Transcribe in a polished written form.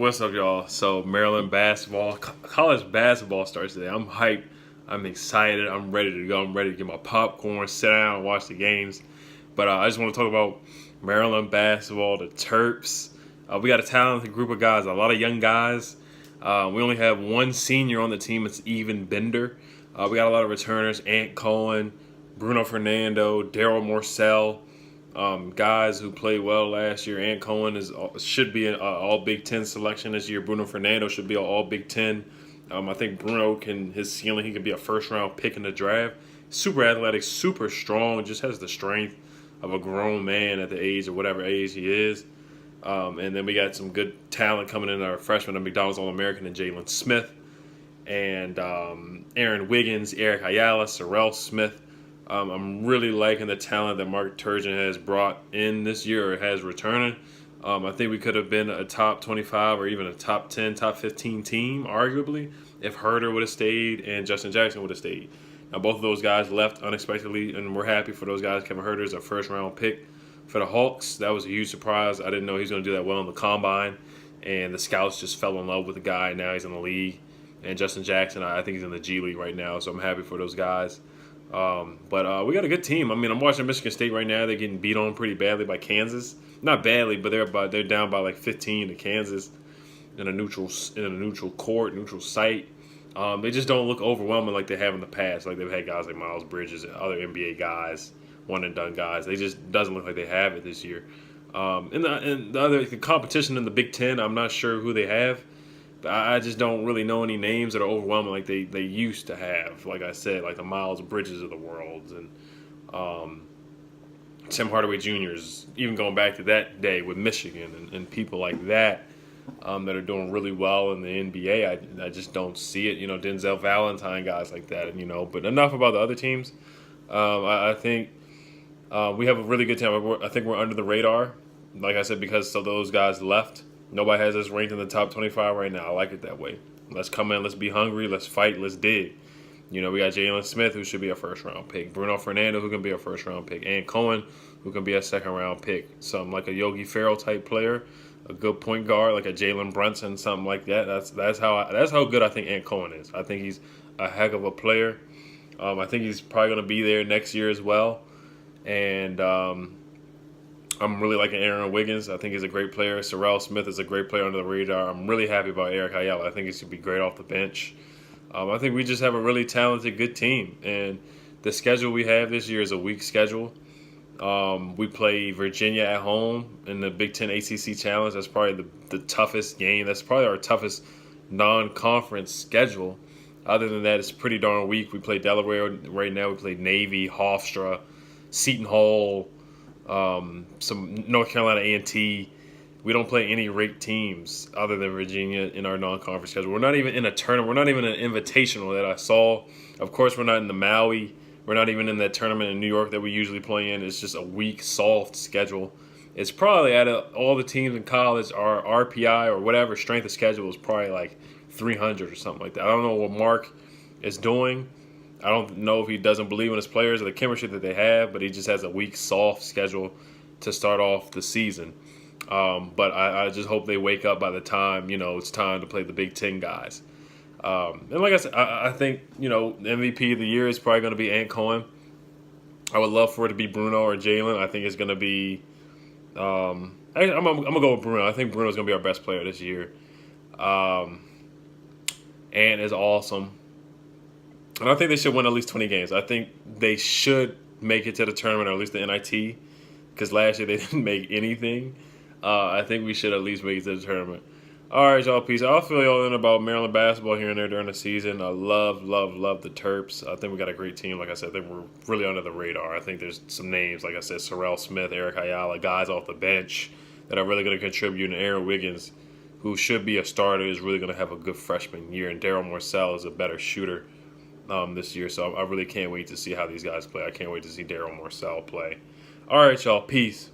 What's up, y'all? So Maryland basketball, college basketball starts today. I'm hyped. I'm excited. I'm ready to go. I'm ready to get my popcorn, sit down, and watch the games. But I just want to talk about Maryland basketball, the Terps. We got a talented group of guys, a lot of young guys. We only have one senior on the team. It's Even Bender. We got a lot of returners: Ant Cohen, Bruno Fernando, Daryl Morcell. Guys who played well last year. Ant Cohen should be an All Big Ten selection this year. Bruno Fernando should be an All Big Ten. I think Bruno his ceiling, he could be a first round pick in the draft. Super athletic, super strong, just has the strength of a grown man at the age of whatever age he is. And then we got some good talent coming in. Our freshman, a McDonald's All American, and Jalen Smith, and Aaron Wiggins, Eric Ayala, Sorrell Smith. I'm really liking the talent that Mark Turgeon has brought in this year, or has returning. I think we could have been a top 25 or even a top 10, top 15 team, arguably, if Herder would have stayed and Justin Jackson would have stayed. Now, both of those guys left unexpectedly, and we're happy for those guys. Kevin Herter is a first-round pick for the Hawks. That was a huge surprise. I didn't know he was going to do that well in the Combine, and the scouts just fell in love with the guy. Now he's in the league. And Justin Jackson, I think he's in the G League right now, so I'm happy for those guys. But we got a good team. I mean, I'm watching Michigan State right now. They're getting beat on pretty badly by Kansas. Not badly, but they're down by like 15 to Kansas in a neutral court, neutral site. They just don't look overwhelming like they have in the past. Like they've had guys like Miles Bridges and other NBA guys, one and done guys. They just doesn't look like they have it this year. The competition in the Big Ten, I'm not sure who they have. I just don't really know any names that are overwhelming like they used to have. Like I said, like the Miles Bridges of the world and Tim Hardaway Jr.'s, even going back to that day with Michigan and people like that that are doing really well in the NBA. I just don't see it. Denzel Valentine, guys like that. But enough about the other teams. I think we have a really good team. I think we're under the radar, like I said, because of those guys left. Nobody has us ranked in the top 25 right now. I like it that way. Let's come in. Let's be hungry. Let's fight. Let's dig. We got Jalen Smith, who should be a first-round pick. Bruno Fernando, who can be a first-round pick. Ant Cohen, who can be a second-round pick. Something like a Yogi Ferrell-type player, a good point guard, like a Jalen Brunson, something like that. That's how good I think Ant Cohen is. I think he's a heck of a player. I think he's probably going to be there next year as well. And I'm really liking Aaron Wiggins. I think he's a great player. Sorrell Smith is a great player under the radar. I'm really happy about Eric Ayala. I think he should be great off the bench. I think we just have a really talented, good team. And the schedule we have this year is a weak schedule. We play Virginia at home in the Big Ten ACC Challenge. That's probably the toughest game. That's probably our toughest non-conference schedule. Other than that, it's pretty darn weak. We play Delaware right now. We play Navy, Hofstra, Seton Hall, some North Carolina A&T. We don't play any ranked teams other than Virginia in our non-conference schedule. We're not even in a tournament. We're not even in an invitational that I saw. Of course, we're not in the Maui. We're not even in that tournament in New York that we usually play in. It's just a weak, soft schedule. It's probably out of all the teams in college, our RPI or whatever strength of schedule is probably like 300 or something like that. I don't know what Mark is doing. I don't know if he doesn't believe in his players or the chemistry that they have, but he just has a weak, soft schedule to start off the season. But I just hope they wake up by the time, it's time to play the Big Ten guys. And like I said, I think, the MVP of the year is probably going to be Ant Cohen. I would love for it to be Bruno or Jalen. I think it's going to be I'm going to go with Bruno. I think Bruno's going to be our best player this year. Ant is awesome. And I think they should win at least 20 games. I think they should make it to the tournament, or at least the NIT, because last year they didn't make anything. I think we should at least make it to the tournament. All right, y'all, peace. I'll fill y'all in about Maryland basketball here and there during the season. I love the Terps. I think we got a great team. Like I said, I think we're really under the radar. I think there's some names, like I said, Sorrell Smith, Eric Ayala, guys off the bench that are really going to contribute. And Aaron Wiggins, who should be a starter, is really going to have a good freshman year. And Daryl Morcell is a better shooter this year. So I really can't wait to see how these guys play. I can't wait to see Daryl Morcell play. All right, y'all, peace.